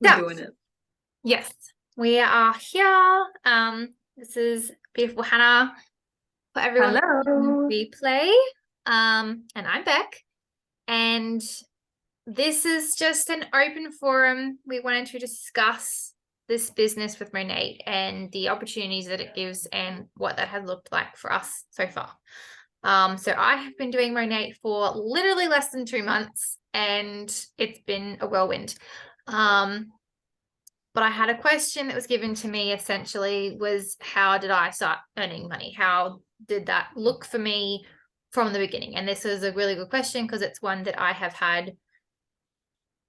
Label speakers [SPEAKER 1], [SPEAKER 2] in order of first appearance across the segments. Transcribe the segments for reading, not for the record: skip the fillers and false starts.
[SPEAKER 1] We're doing it.
[SPEAKER 2] Yes, we are here. This is beautiful Hannah for everyone.
[SPEAKER 1] Hello.
[SPEAKER 2] Replay. And I'm Beck. And this is just an open forum. We wanted to discuss this business with Monat and the opportunities that it gives and what that has looked like for us so far. So I have been doing Monat for literally less than 2 months, and it's been a whirlwind. But I had a question that was given to me essentially was, how did I start earning money? How did that look for me from the beginning? And this is a really good question because it's one that I have had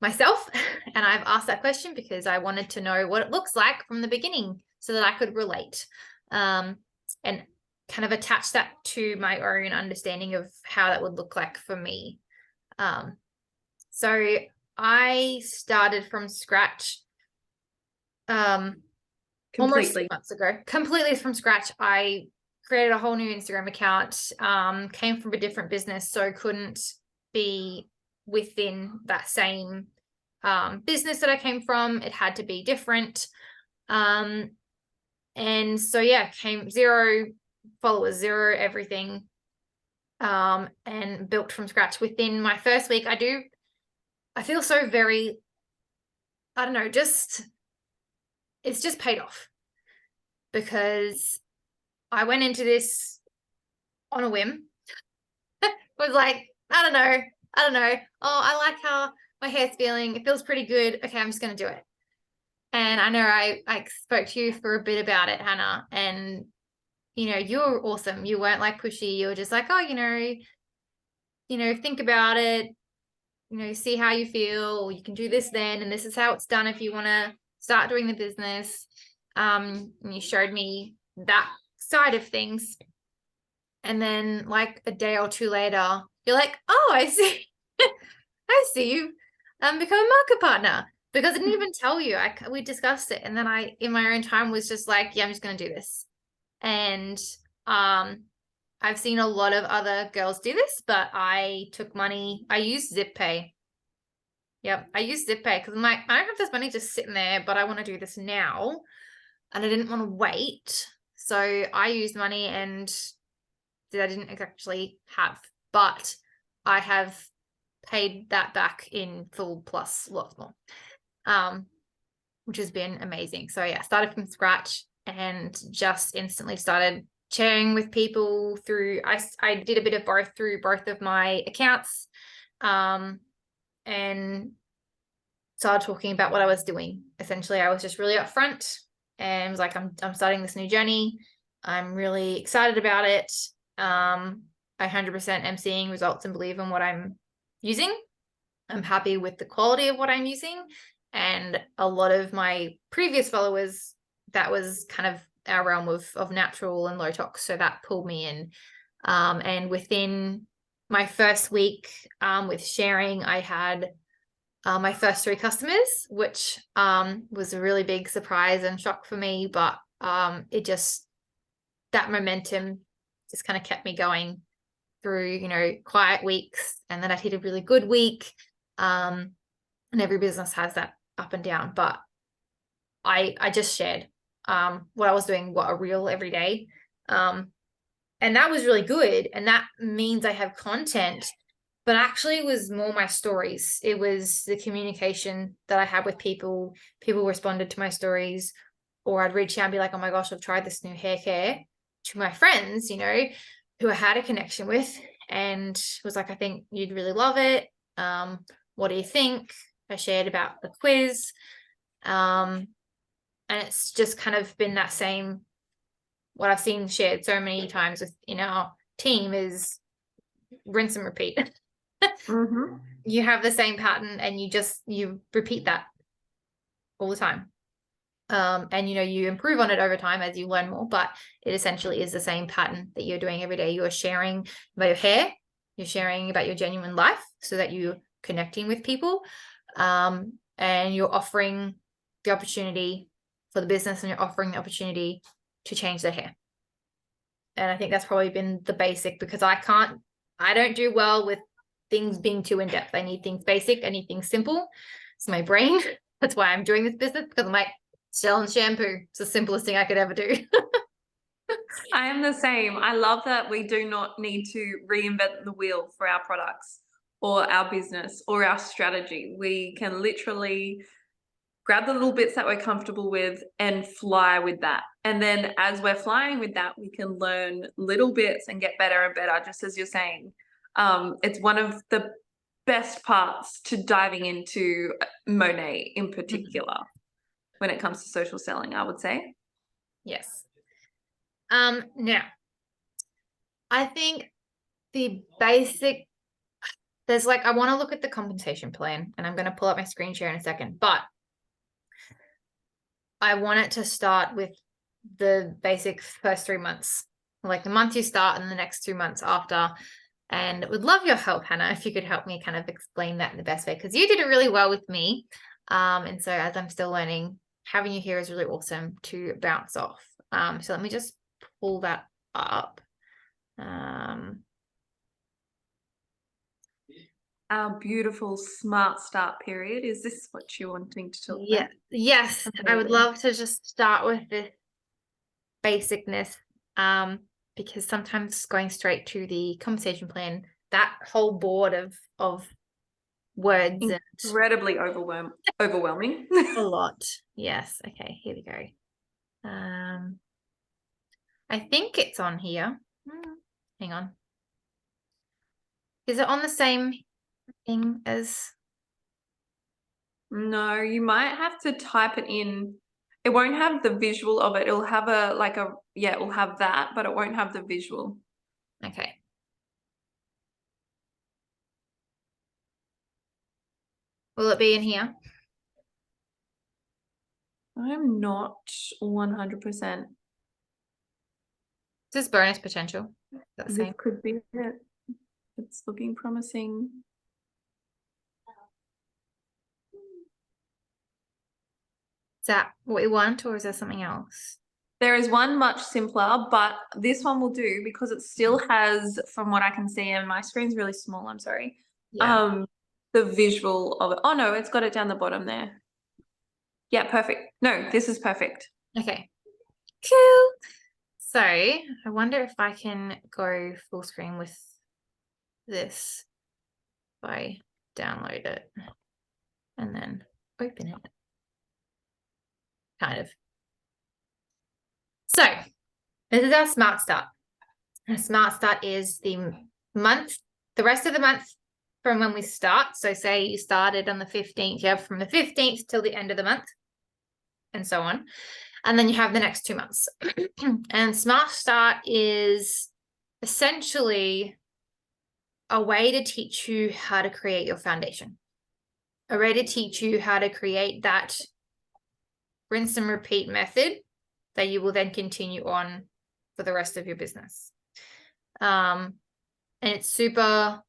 [SPEAKER 2] myself. And I've asked that question because I wanted to know what it looks like from the beginning so that I could relate and kind of attach that to my own understanding of how that would look like for me. So I started from scratch almost 6 months ago, completely from scratch. I created a whole new Instagram account, came from a different business, so couldn't be within that same business that I came from. It had to be different. And so, yeah, came 0 followers, 0 everything, and built from scratch. Within my first week, I feel so very, I don't know, it's just paid off because I went into this on a whim. Was like, I don't know. Oh, I like how my hair's feeling. It feels pretty good. Okay, I'm just going to do it. And I know I spoke to you for a bit about it, Hannah, and, you were awesome. You weren't like pushy. You were just like, oh, think about it, see how you feel. You can do this then, and this is how it's done if you want to start doing the business. And you showed me that side of things. And then like a day or 2 later, you're like, oh, I see. I see you become a market partner, because I didn't even tell you. We discussed it. And then I, in my own time, was just like, yeah, I'm just going to do this. And I've seen a lot of other girls do this, but I took money. I used ZipPay. Yep, I used ZipPay because I'm like, I don't have this money just sitting there, but I want to do this now. And I didn't want to wait. So I used money, and that I didn't actually have, but I have paid that back in full plus lots more, which has been amazing. So yeah, started from scratch and just instantly started sharing with people through, I did a bit of both through both of my accounts, and started talking about what I was doing. Essentially, I was just really upfront and was like, I'm starting this new journey. I'm really excited about it. I 100% am seeing results and believe in what I'm using. I'm happy with the quality of what I'm using. And a lot of my previous followers, that was kind of our realm of natural and low tox. So that pulled me in. And within my first week with sharing, I had my first 3 customers, which was a really big surprise and shock for me. But that momentum just kind of kept me going through, quiet weeks. And then I hit a really good week. And every business has that up and down. But I just shared what I was doing, what a reel every day. And that was really good. And that means I have content, but actually it was more my stories. It was the communication that I had with people. People responded to my stories, or I'd reach out and be like, oh my gosh, I've tried this new hair care, to my friends, who I had a connection with, and was like, I think you'd really love it. What do you think? I shared about the quiz. And it's just kind of been that same, what I've seen shared so many times in our team is rinse and repeat.
[SPEAKER 1] Mm-hmm.
[SPEAKER 2] You have the same pattern and you repeat that all the time. And you improve on it over time as you learn more, but it essentially is the same pattern that you're doing every day. You are sharing about your hair, you're sharing about your genuine life so that you're connecting with people, and you're offering the opportunity for the business, and you're offering the opportunity to change their hair. And I think that's probably been the basic, because I don't do well with things being too in-depth. I need things basic, I need things simple. It's my brain. That's why I'm doing this business, because I'm like, selling shampoo. It's the simplest thing I could ever do.
[SPEAKER 1] I am the same. I love that we do not need to reinvent the wheel for our products or our business or our strategy. We can literally grab the little bits that we're comfortable with and fly with that. And then as we're flying with that, we can learn little bits and get better and better, just as you're saying. It's one of the best parts to diving into Monet in particular when it comes to social selling, I would say.
[SPEAKER 2] Yes. Now, I think the basic, there's like, I want to look at the compensation plan, and I'm going to pull up my screen share in a second, but I want it to start with the basic first 3 months, like the month you start and the next 2 months after. And would love your help, Hannah, if you could help me kind of explain that in the best way, because you did it really well with me. And so as I'm still learning, having you here is really awesome to bounce off. So let me just pull that up.
[SPEAKER 1] Our beautiful smart start period. Is this what you're wanting to talk
[SPEAKER 2] Yeah.
[SPEAKER 1] about?
[SPEAKER 2] Yes, I would love to just start with this basicness, because sometimes going straight to the compensation plan, that whole board of words and
[SPEAKER 1] Incredibly overwhelming.
[SPEAKER 2] a lot. Yes. Okay, here we go. I think it's on here. Hang on. Is it on the same thing as?
[SPEAKER 1] No, you might have to type it in. It won't have the visual of it. It'll have it will have that, but it won't have the visual.
[SPEAKER 2] Okay. Will it be in here?
[SPEAKER 1] I'm not 100%.
[SPEAKER 2] This is bonus potential. Is that the
[SPEAKER 1] This
[SPEAKER 2] same?
[SPEAKER 1] could be it. It's looking promising.
[SPEAKER 2] Is that what we want, or is there something else?
[SPEAKER 1] There is one much simpler, but this one will do because it still has, from what I can see, and my screen's really small, I'm sorry.
[SPEAKER 2] Yeah.
[SPEAKER 1] The visual of it. Oh no, it's got it down the bottom there. Yeah, perfect. No, this is perfect.
[SPEAKER 2] Okay. Cool. So I wonder if I can go full screen with this if I download it and then open it. Kind of. So this is our smart start. A smart start is the rest of the month from when we start. So say you started on the 15th, you have from the 15th till the end of the month and so on. And then you have the next 2 months. And smart start is essentially a way to teach you how to create your foundation, a way to teach you how to create that rinse and repeat method that you will then continue on for the rest of your business. And it's super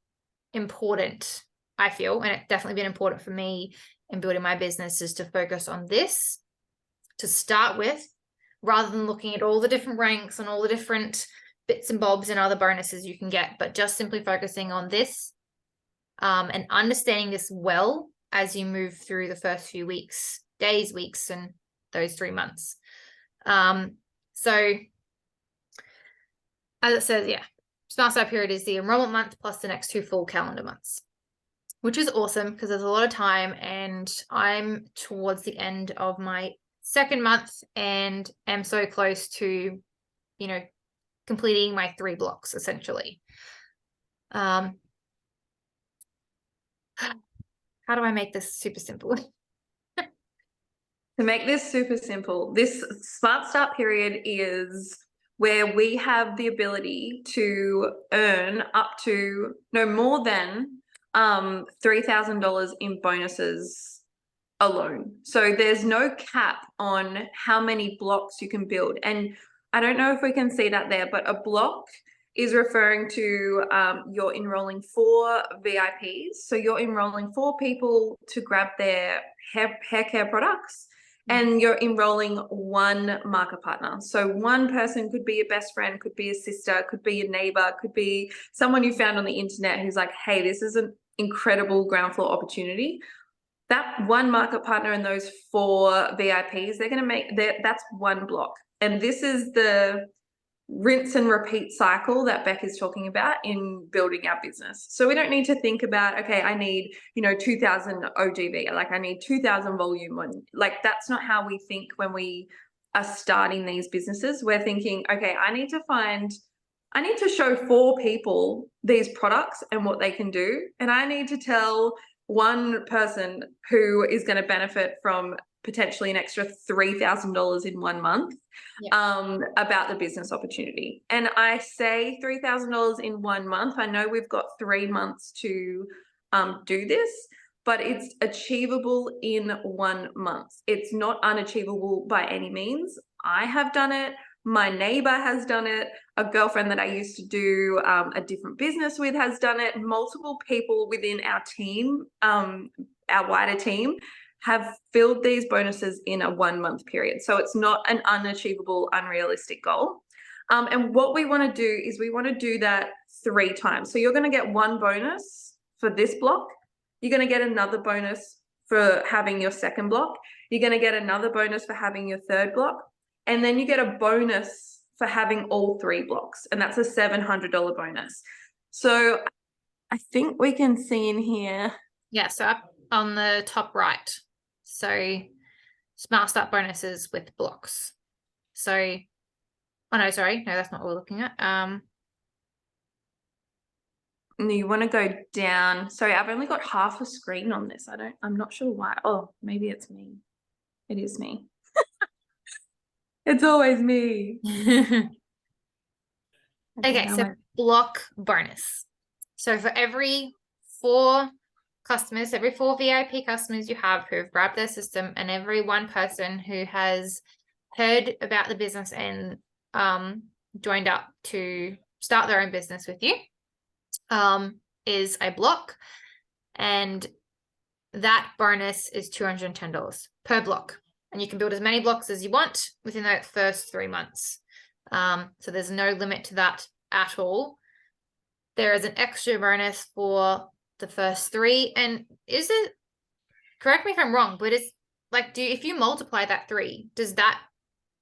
[SPEAKER 2] important, I feel, and it's definitely been important for me in building my business, is to focus on this to start with, rather than looking at all the different ranks and all the different bits and bobs and other bonuses you can get, but just simply focusing on this, and understanding this well as you move through the first few weeks, days, weeks, and those 3 months. So as it says, yeah, smart start period is the enrollment month plus the next 2 full calendar months, which is awesome because there's a lot of time, and I'm towards the end of my 2nd month and am so close to, completing my 3 blocks essentially. How do I make this super simple?
[SPEAKER 1] To make this super simple, this smart start period is where we have the ability to earn up to no more than $3,000 in bonuses alone. So there's no cap on how many blocks you can build. And I don't know if we can see that there, but a block is referring to you're enrolling 4 VIPs. So you're enrolling 4 people to grab their hair care products. And you're enrolling 1 market partner. So one person could be a best friend, could be a sister, could be a neighbor, could be someone you found on the internet who's like, hey, this is an incredible ground floor opportunity. that one market partner and those 4 VIPs, they're going to make that's one block. And this is the rinse and repeat cycle that Beck is talking about in building our business. So we don't need to think about, okay, I need, 2000 OGV, like I need 2000 volume on, like that's not how we think when we are starting these businesses. We're thinking, okay, I need to show 4 people these products and what they can do. And I need to tell one person who is going to benefit from potentially an extra $3,000 in 1 month about the business opportunity. And I say $3,000 in 1 month. I know we've got 3 months to do this, but it's achievable in 1 month. It's not unachievable by any means. I have done it. My neighbor has done it. A girlfriend that I used to do a different business with has done it. Multiple people within our team, our wider team, have filled these bonuses in a 1 month period. So it's not an unachievable, unrealistic goal. And what we want to do is we want to do that 3 times. So you're going to get 1 bonus for this block. You're going to get another bonus for having your second block. You're going to get another bonus for having your third block. And then you get a bonus for having all 3 blocks. And that's a $700 bonus. So I think we can see in here.
[SPEAKER 2] Yeah, so up on the top right. So Smart Start bonuses with blocks. So, oh no, sorry. No, that's not what we're looking at.
[SPEAKER 1] You want to go down. Sorry, I've only got half a screen on this. I'm not sure why. Oh, maybe it's me. It is me. It's always me.
[SPEAKER 2] Okay, so block bonus. So for every 4 customers, every 4 VIP customers you have who have grabbed their system, and every 1 person who has heard about the business and joined up to start their own business with you, is a block, and that bonus is $210 per block. And you can build as many blocks as you want within that first 3 months. So there's no limit to that at all. There is an extra bonus for the first 3. And is it, correct me if I'm wrong, but it's like, if you multiply that 3, does that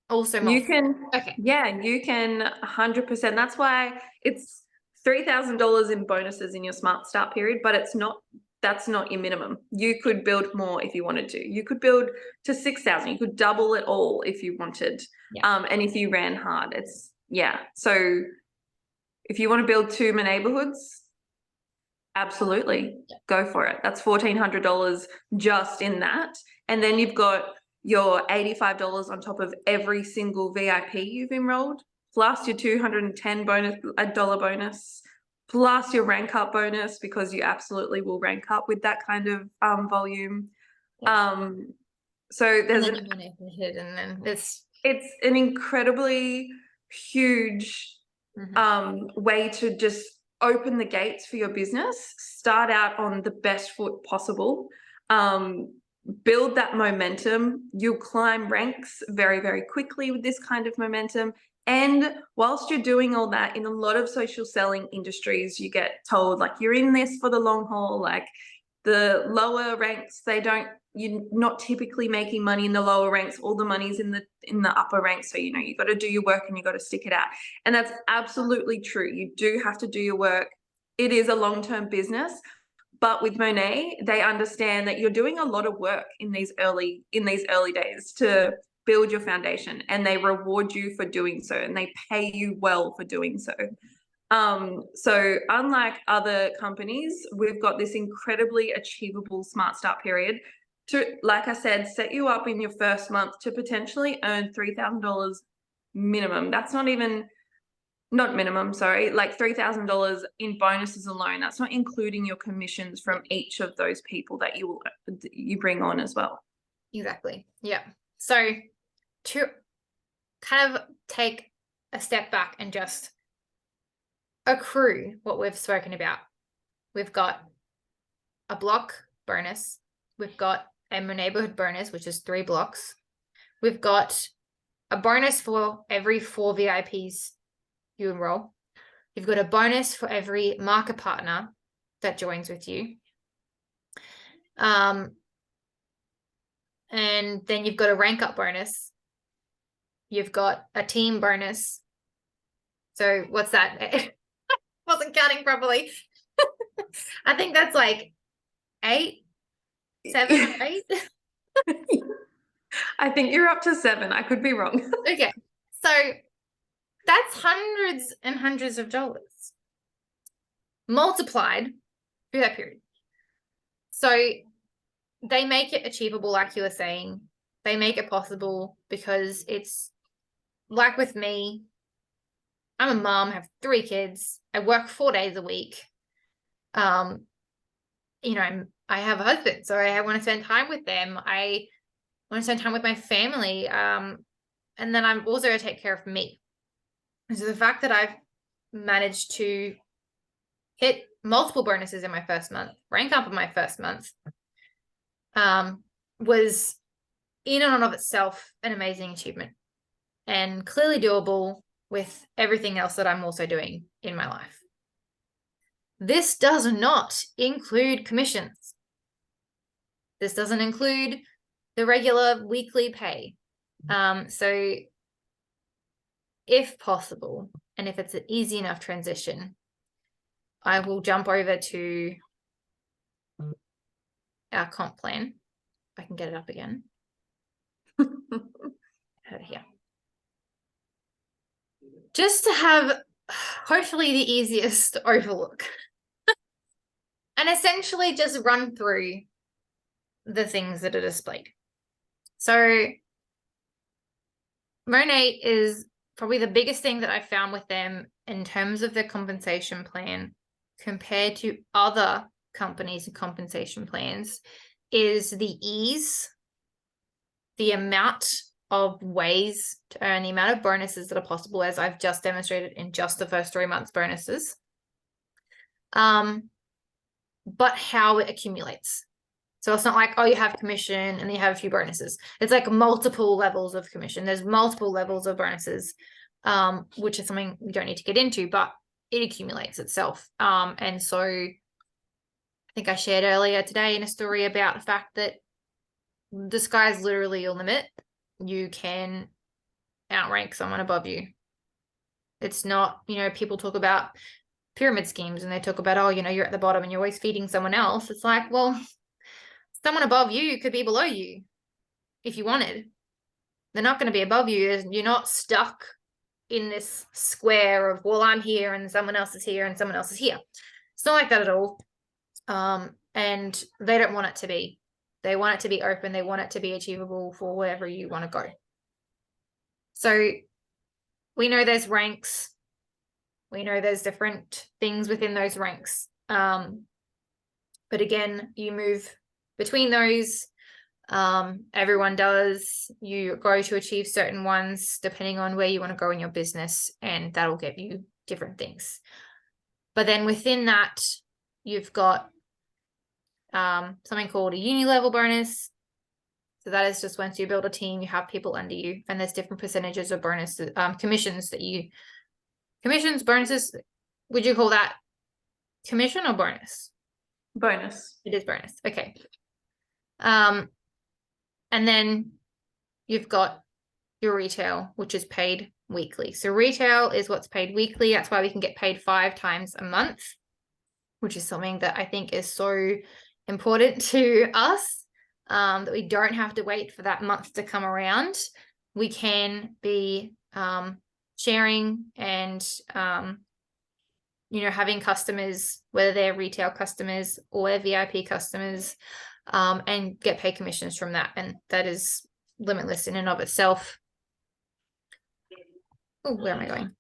[SPEAKER 2] also multiply?
[SPEAKER 1] You can,
[SPEAKER 2] okay.
[SPEAKER 1] Yeah, you can 100%. That's why it's $3,000 in bonuses in your Smart Start period, but that's not your minimum. You could build more if you wanted to. You could build to 6,000. You could double it all if you wanted.
[SPEAKER 2] Yeah.
[SPEAKER 1] And if you ran hard, so if you want to build 2 neighborhoods, absolutely, go for it. That's $1,400 just in that. And then you've got your $85 on top of every single VIP you've enrolled, plus your $210 bonus, plus your rank up bonus, because you absolutely will rank up with that kind of volume. So there's it's an incredibly huge way to just open the gates for your business, start out on the best foot possible, build that momentum. You'll climb ranks very, very quickly with this kind of momentum. And whilst you're doing all that, in a lot of social selling industries, you get told like you're in this for the long haul. Like the lower ranks, you're not typically making money in the lower ranks. All the money's in the upper ranks. So, you got to do your work and you got to stick it out. And that's absolutely true. You do have to do your work. It is a long-term business. But with Monat, they understand that you're doing a lot of work in these early days to build your foundation, and they reward you for doing so, and they pay you well for doing so. So unlike other companies, we've got this incredibly achievable Smart Start period to, like I said, set you up in your first month to potentially earn $3,000 minimum. That's not minimum, sorry, like $3,000 in bonuses alone. That's not including your commissions from each of those people that you bring on as well.
[SPEAKER 2] Exactly. Yeah. So to kind of take a step back and just accrue what we've spoken about, we've got a block bonus, we've got a neighborhood bonus, which is 3 blocks, we've got a bonus for every 4 VIPs you enroll, you've got a bonus for every market partner that joins with you, And then you've got a rank up bonus. You've got a team bonus. So what's that? Wasn't counting properly. I think that's like 7 or 8.
[SPEAKER 1] I think you're up to 7. I could be wrong.
[SPEAKER 2] Okay. So that's hundreds and hundreds of dollars multiplied through that period. So they make it achievable, like you were saying. They make it possible because it's like with me, I'm a mom, have 3 kids. I work 4 days a week. I have a husband, so I want to spend time with them. I want to spend time with my family. And then I'm also to take care of me. And so the fact that I've managed to hit multiple bonuses in my first month, rank up in my first month, was in and of itself an amazing achievement and clearly doable with everything else that I'm also doing in my life. This does not include commissions. This doesn't include the regular weekly pay. So if possible, and if it's an easy enough transition, I will jump over to our comp plan. If I can get it up again. Over here. Just to have hopefully the easiest overlook. And essentially just run through the things that are displayed. So Monat is probably the biggest thing that I found with them in terms of their compensation plan compared to other companies and compensation plans is the ease, the amount of ways to earn, the amount of bonuses that are possible, as I've just demonstrated in just the first 3 months bonuses, but how it accumulates. So it's not like, oh, you have commission and then you have a few bonuses. It's like multiple levels of commission. There's multiple levels of bonuses, which is something we don't need to get into, but it accumulates itself. And so I think I shared earlier today in a story about the fact that the sky's literally your limit. You can outrank someone above you. It's not, people talk about pyramid schemes and they talk about, oh, you're at the bottom and you're always feeding someone else. It's like, well, someone above you could be below you if you wanted. They're not going to be above you. You're not stuck in this square of, well, I'm here and someone else is here and someone else is here. It's not like that at all. And they don't want it to be. They want it to be open. They want it to be achievable for wherever you want to go. So we know there's ranks. We know there's different things within those ranks. But again, you move between those. Everyone does. You go to achieve certain ones depending on where you want to go in your business, and that'll get you different things. But then within that, you've got something called a uni level bonus. So that is just once you build a team, you have people under you, and there's different percentages of bonuses, commissions, bonuses. Would you call that commission or bonus?
[SPEAKER 1] Bonus.
[SPEAKER 2] It is bonus. Okay. And then you've got your retail, which is paid weekly. So retail is what's paid weekly. That's why we can get paid 5 times a month, which is something that I think is so important to us, that we don't have to wait for that month to come around. We can be sharing and having customers, whether they're retail customers or they're VIP customers, and get paid commissions from that. And that is limitless in and of itself. Oh, where am I going?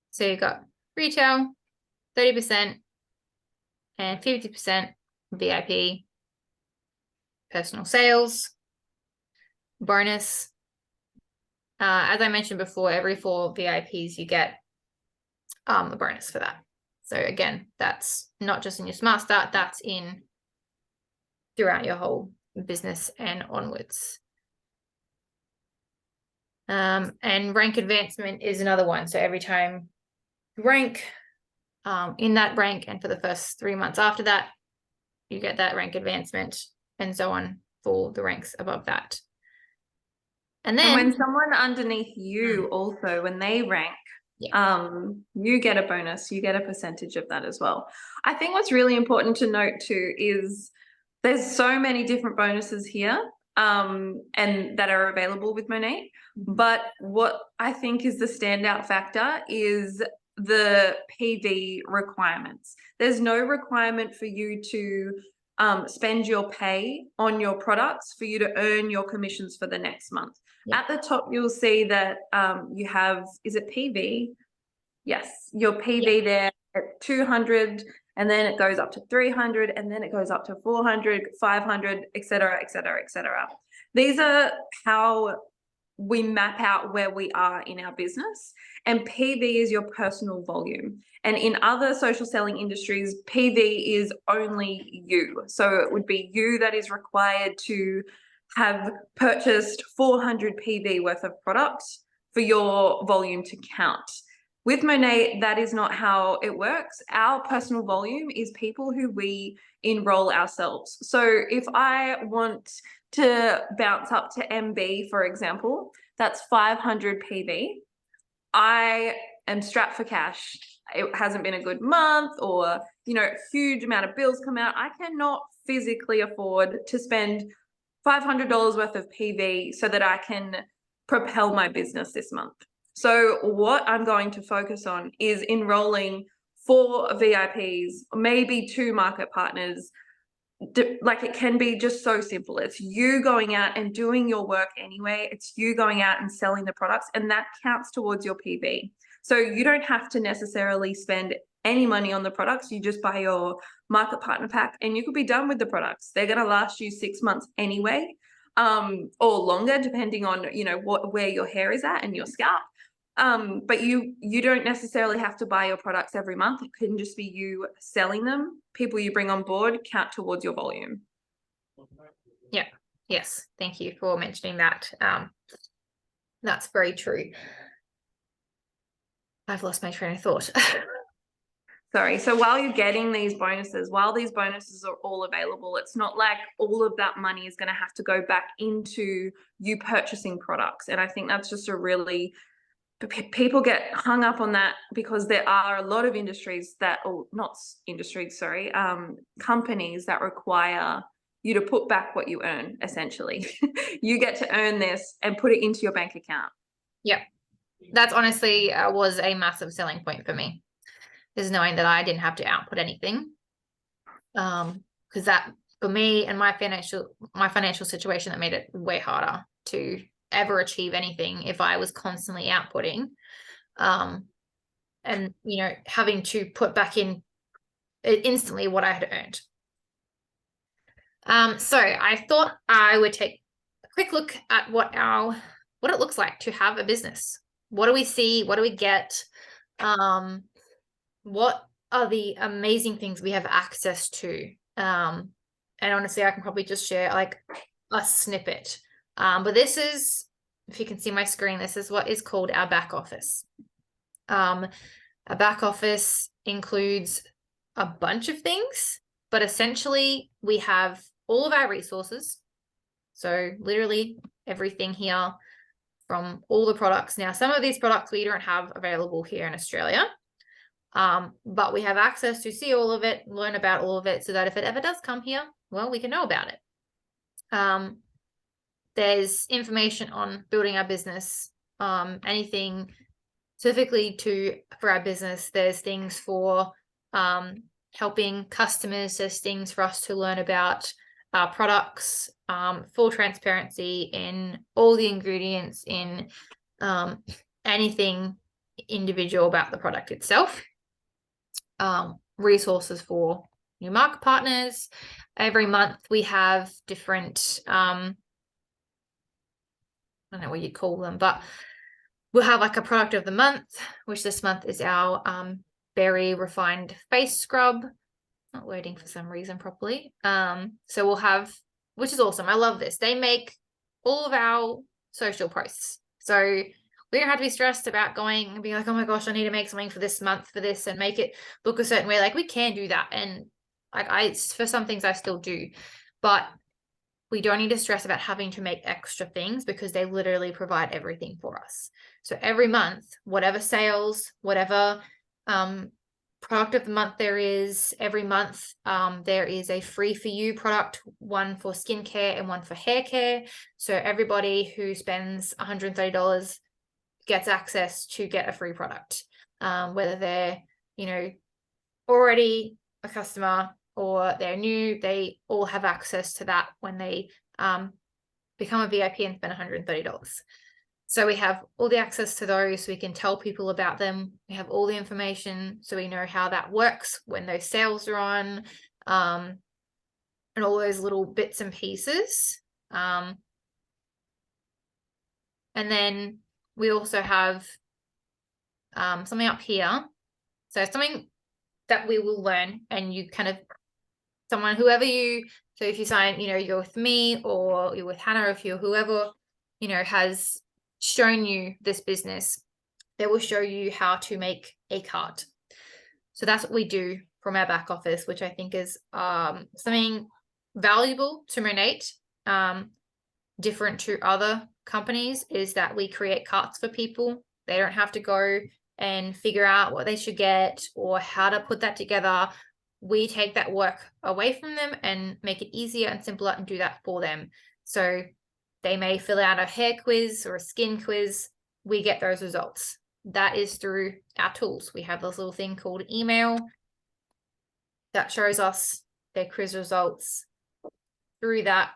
[SPEAKER 2] So you've got retail, 30% and 50% VIP, personal sales, bonus. As I mentioned before, every 4 VIPs you get a bonus for that. So again, that's not just in your Smart Start, that's in throughout your whole business and onwards. And rank advancement is another one. So every time you rank in that rank and for the first 3 months after that, you get that rank advancement and so on for the ranks above that. And then
[SPEAKER 1] when someone underneath you also, when they rank, you get a bonus, you get a percentage of that as well. I think what's really important to note too is there's so many different bonuses here and that are available with Monat. But what I think is the standout factor is the PV requirements. There's no requirement for you to spend your pay on your products for you to earn your commissions for the next month. At the top, you'll see that you have, is it PV? Yes, your PV there at 200, and then it goes up to 300, and then it goes up to 400, 500, et cetera, et cetera, et cetera. These are how we map out where we are in our business, and PV is your personal volume. And in other social selling industries, PV is only you. So it would be you that is required to have purchased 400 PV worth of products for your volume to count. With Monat, that is not how it works. Our personal volume is people who we enroll ourselves. So if I want to bounce up to MB, for example, that's 500 PV. I am strapped for cash. It hasn't been a good month, or, you know, huge amount of bills come out. I cannot physically afford to spend $500 worth of PV so that I can propel my business this month. So what I'm going to focus on is enrolling 4 VIPs, maybe 2 market partners. Like, it can be just so simple. It's you going out and doing your work anyway. It's you going out and selling the products, and that counts towards your PV. So you don't have to necessarily spend any money on the products. You just buy your market partner pack and you could be done with the products. They're going to last you 6 months anyway, or longer, depending on, you know, where your hair is at and your scalp. But you don't necessarily have to buy your products every month. It can just be you selling them. People you bring on board count towards your volume.
[SPEAKER 2] Yeah. Yes. Thank you for mentioning that. That's very true. I've lost my train of thought.
[SPEAKER 1] Sorry. So while you're getting these bonuses, while these bonuses are all available, it's not like all of that money is going to have to go back into you purchasing products. And I think that's just a really, people get hung up on that because there are a lot of industries that, or not industries, sorry, companies that require you to put back what you earn, essentially. You get to earn this and put it into your bank account.
[SPEAKER 2] Yeah. That's honestly was a massive selling point for me, is knowing that I didn't have to output anything. Because that, for me and my financial situation, that made it way harder to ever achieve anything if I was constantly outputting, and, you know, having to put back in instantly what I had earned. So I thought I would take a quick look at what it looks like to have a business. What do we see? What do we get? What are the amazing things we have access to? And honestly, I can probably just share like a snippet. But this is, if you can see my screen, this is what is called our back office. A back office includes a bunch of things, but essentially we have all of our resources. So literally everything here, from all the products. Now, some of these products we don't have available here in Australia, but we have access to see all of it, learn about all of it, so that if it ever does come here, well, we can know about it. There's information on building our business, anything specifically for our business. There's things for helping customers. There's things for us to learn about our products, full transparency in all the ingredients, in anything individual about the product itself. Resources for new market partners. Every month we have different, I don't know what you'd call them, but we'll have like a product of the month, which this month is our berry refined face scrub. Not loading for some reason properly. So we'll have, which is awesome. I love this. They make all of our social posts. So we don't have to be stressed about going and being like, oh my gosh, I need to make something for this month for this and make it look a certain way. Like, we can do that. And Like for some things I still do, but we don't need to stress about having to make extra things because they literally provide everything for us. So every month, whatever sales, whatever product of the month there is, every month there is a free for you product, one for skincare and one for hair care. So everybody who spends $130 gets access to get a free product, whether they're, already a customer or they're new, they all have access to that when they become a VIP and spend $130. So we have all the access to those, so we can tell people about them. We have all the information, so we know how that works when those sales are on, and all those little bits and pieces. And then we also have something up here. So something that we will learn, and you kind of, so if you sign, you're with me or you're with Hannah, if you're whoever, has shown you this business, they will show you how to make a cart. So that's what we do from our back office, which I think is something valuable to Monat, different to other companies, is that we create carts for people. They don't have to go and figure out what they should get or how to put that together. We take that work away from them and make it easier and simpler and do that for them. So they may fill out a hair quiz or a skin quiz. We get those results. That is through our tools. We have this little thing called email that shows us their quiz results. Through that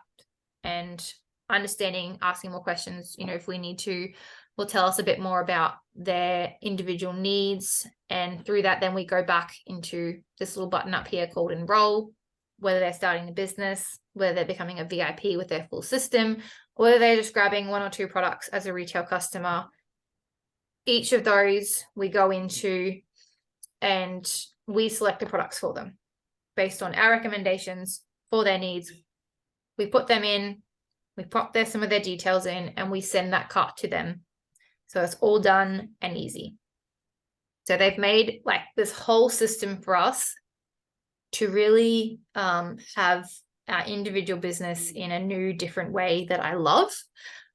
[SPEAKER 2] and understanding, asking more questions, if we need to, will tell us a bit more about their individual needs. And through that, then we go back into this little button up here called enroll, whether they're starting a business, whether they're becoming a VIP with their full system, or whether they're just grabbing one or two products as a retail customer. Each of those we go into and we select the products for them based on our recommendations for their needs. We put them in, we pop some of their details in, and we send that cart to them. So it's all done and easy. So they've made like this whole system for us to really have our individual business in a new, different way that I love.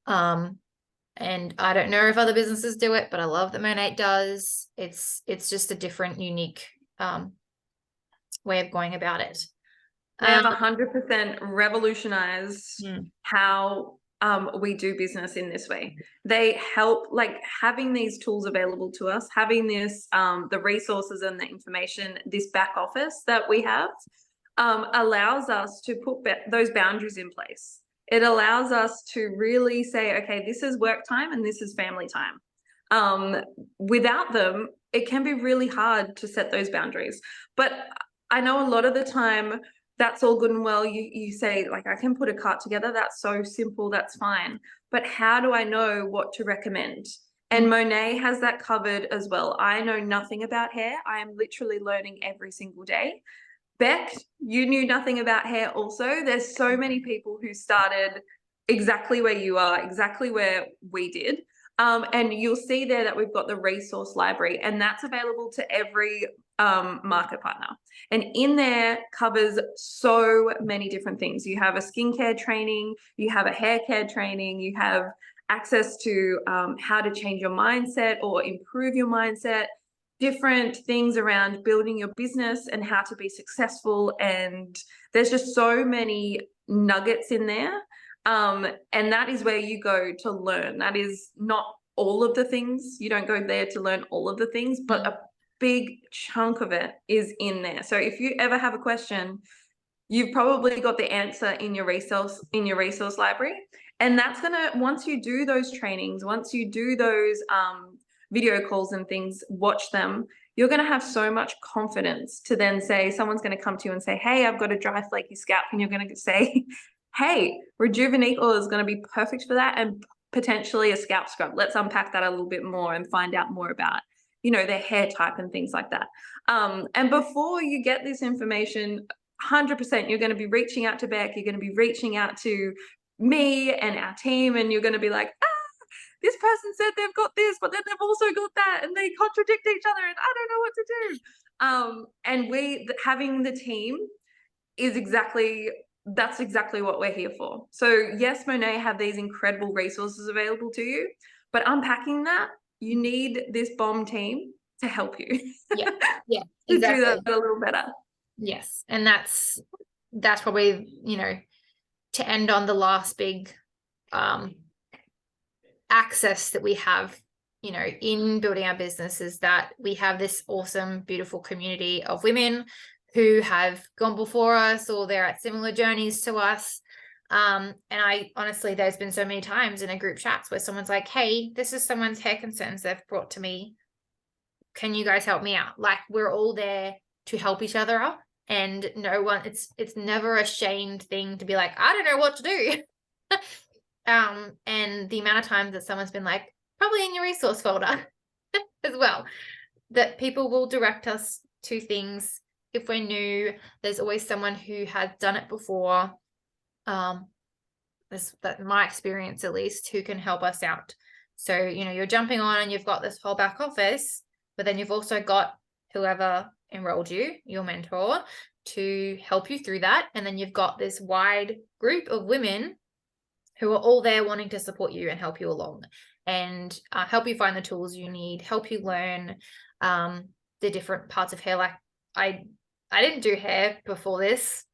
[SPEAKER 2] And I don't know if other businesses do it, but I love that Monat does. It's just a different, unique way of going about it.
[SPEAKER 1] They have 100% revolutionized how we do business in this way. They help, like having these tools available to us, having this, the resources and the information, this back office that we have, allows us to put those boundaries in place. It allows us to really say, okay, this is work time and this is family time. Without them, it can be really hard to set those boundaries. But I know a lot of the time, that's all good and well. You say, like, I can put a cart together. That's so simple. That's fine. But how do I know what to recommend? And Monat has that covered as well. I know nothing about hair. I am literally learning every single day. Beck, you knew nothing about hair also. There's so many people who started exactly where you are, exactly where we did. And you'll see there that we've got the resource library, and that's available to every market partner. And in there covers so many different things. You have a skincare training, you have a hair care training, you have access to how to change your mindset or improve your mindset, different things around building your business and how to be successful. And there's just so many nuggets in there. And that is where you go to learn. That is not all of the things. You don't go there to learn all of the things, but a big chunk of it is in there. So if you ever have a question, you've probably got the answer in your resource library. And that's gonna, once you do those trainings, once you do those video calls and things, watch them, you're going to have so much confidence to then say, someone's going to come to you and say, hey, I've got a dry flaky scalp. And you're going to say, hey, Rejuvenate Oil is going to be perfect for that, and potentially a scalp scrub. Let's unpack that a little bit more and find out more about, their hair type and things like that. And before you get this information, 100%, you're going to be reaching out to Beck, you're going to be reaching out to me and our team, and you're going to be like, this person said they've got this, but then they've also got that, and they contradict each other, and I don't know what to do. And having the team is exactly that's exactly what we're here for. So yes, Monet have these incredible resources available to you, but unpacking that, you need this bomb team to help you.
[SPEAKER 2] Yeah, yeah,
[SPEAKER 1] To do
[SPEAKER 2] exactly.
[SPEAKER 1] that a little better.
[SPEAKER 2] Yes. And that's probably, to end on the last big access that we have, in building our business, is that we have this awesome, beautiful community of women who have gone before us, or they're at similar journeys to us. And I honestly, there's been so many times in a group chats where someone's like, hey, this is someone's hair concerns they've brought to me. Can you guys help me out? Like, we're all there to help each other up. And no one, it's never a shamed thing to be like, I don't know what to do. And the amount of times that someone's been like, probably in your resource folder as well, that people will direct us to things if we're new. There's always someone who has done it before. That's my experience, at least, who can help us out. So, you're jumping on and you've got this whole back office, but then you've also got whoever enrolled you, your mentor, to help you through that. And then you've got this wide group of women who are all there wanting to support you and help you along, and help you find the tools you need, help you learn the different parts of hair. Like, I didn't do hair before this.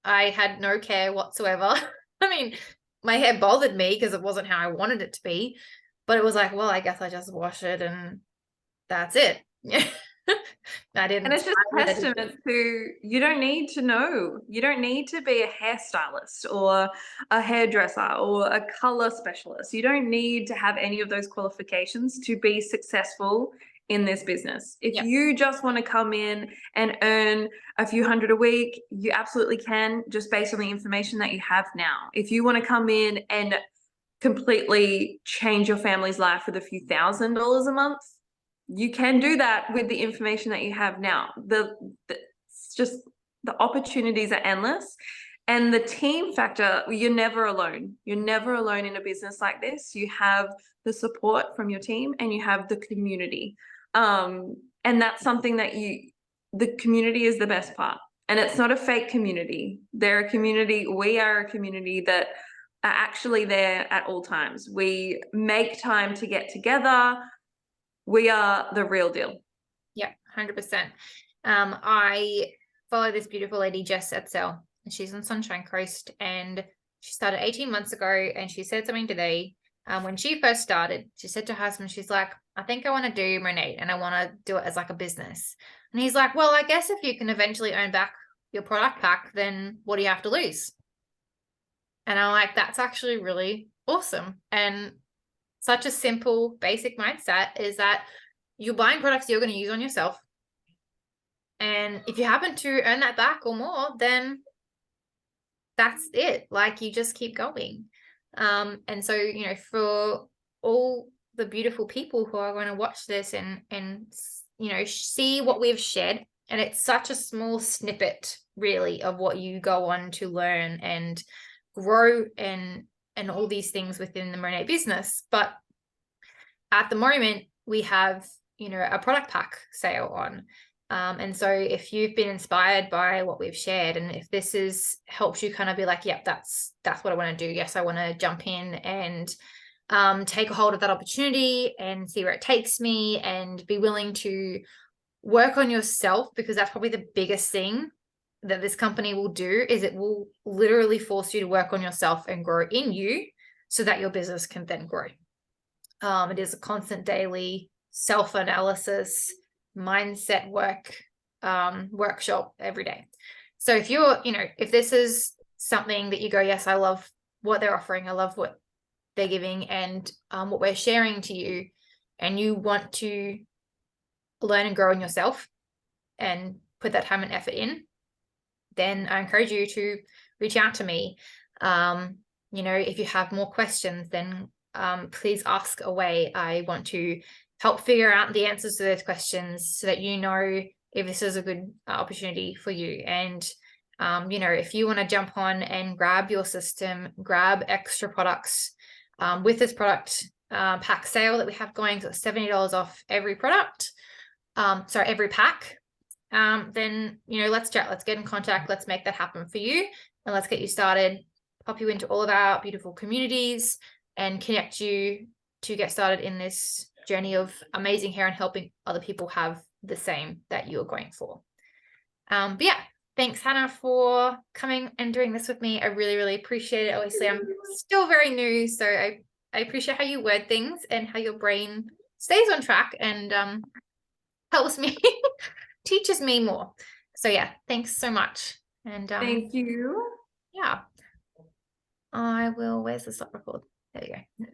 [SPEAKER 2] I had no care whatsoever. I mean, my hair bothered me because it wasn't how I wanted it to be, but it was like, well, I guess I just wash it and that's it. I didn't.
[SPEAKER 1] And it's just a testament to, you don't need to know. You don't need to be a hairstylist or a hairdresser or a color specialist. You don't need to have any of those qualifications to be successful in this business. If
[SPEAKER 2] Yep.
[SPEAKER 1] you just want to come in and earn a few hundred a week, you absolutely can, just based on the information that you have now. If you want to come in and completely change your family's life with a few $1,000s a month, you can do that with the information that you have now. It's just, the opportunities are endless. And the team factor, you're never alone. You're never alone in a business like this. You have the support from your team and you have the community. And that's something that the community is the best part. And it's not a fake community. They're a community. We are a community that are actually there at all times. We make time to get together. We are the real deal.
[SPEAKER 2] Yeah, 100%. I follow this beautiful lady, Jess Etzel, and she's on Sunshine Coast, and she started 18 months ago, and she said something today. When she first started, she said to her husband, she's like, I think I want to do Monat and I want to do it as like a business. And he's like, well, I guess if you can eventually earn back your product pack, then what do you have to lose? And I'm like, that's actually really awesome. And such a simple, basic mindset is that you're buying products you're going to use on yourself. And if you happen to earn that back or more, then that's it. Like, you just keep going. And so, for all the beautiful people who are going to watch this and see what we've shared, and it's such a small snippet really of what you go on to learn and grow and all these things within the Monat business. But at the moment we have, a product pack sale on. And so if you've been inspired by what we've shared, and if this helps you kind of be like, yep, that's what I want to do. Yes, I want to jump in and take a hold of that opportunity and see where it takes me, and be willing to work on yourself, because that's probably the biggest thing that this company will do, is it will literally force you to work on yourself and grow in you so that your business can then grow. It is a constant daily self-analysis, mindset workshop every day. So if you're, if this is something that you go, yes, I love what they're offering, I love what they're giving, and what we're sharing to you, and you want to learn and grow in yourself and put that time and effort in, then I encourage you to reach out to me. If you have more questions, then please ask away. I want to help figure out the answers to those questions so that if this is a good opportunity for you. And if you want to jump on and grab your system, grab extra products with this product pack sale that we have going, so $70 off every product, every pack. then, let's chat, let's get in contact, let's make that happen for you, and let's get you started, pop you into all of our beautiful communities and connect you to get started in this journey of amazing hair and helping other people have the same that you're going for. But yeah, thanks, Hannah, for coming and doing this with me. I really, really appreciate it. Obviously, I'm still very new, so I appreciate how you word things and how your brain stays on track and helps me, teaches me more. So yeah, thanks so much. And
[SPEAKER 1] Thank you.
[SPEAKER 2] yeah, I will, where's the stop record? There you go.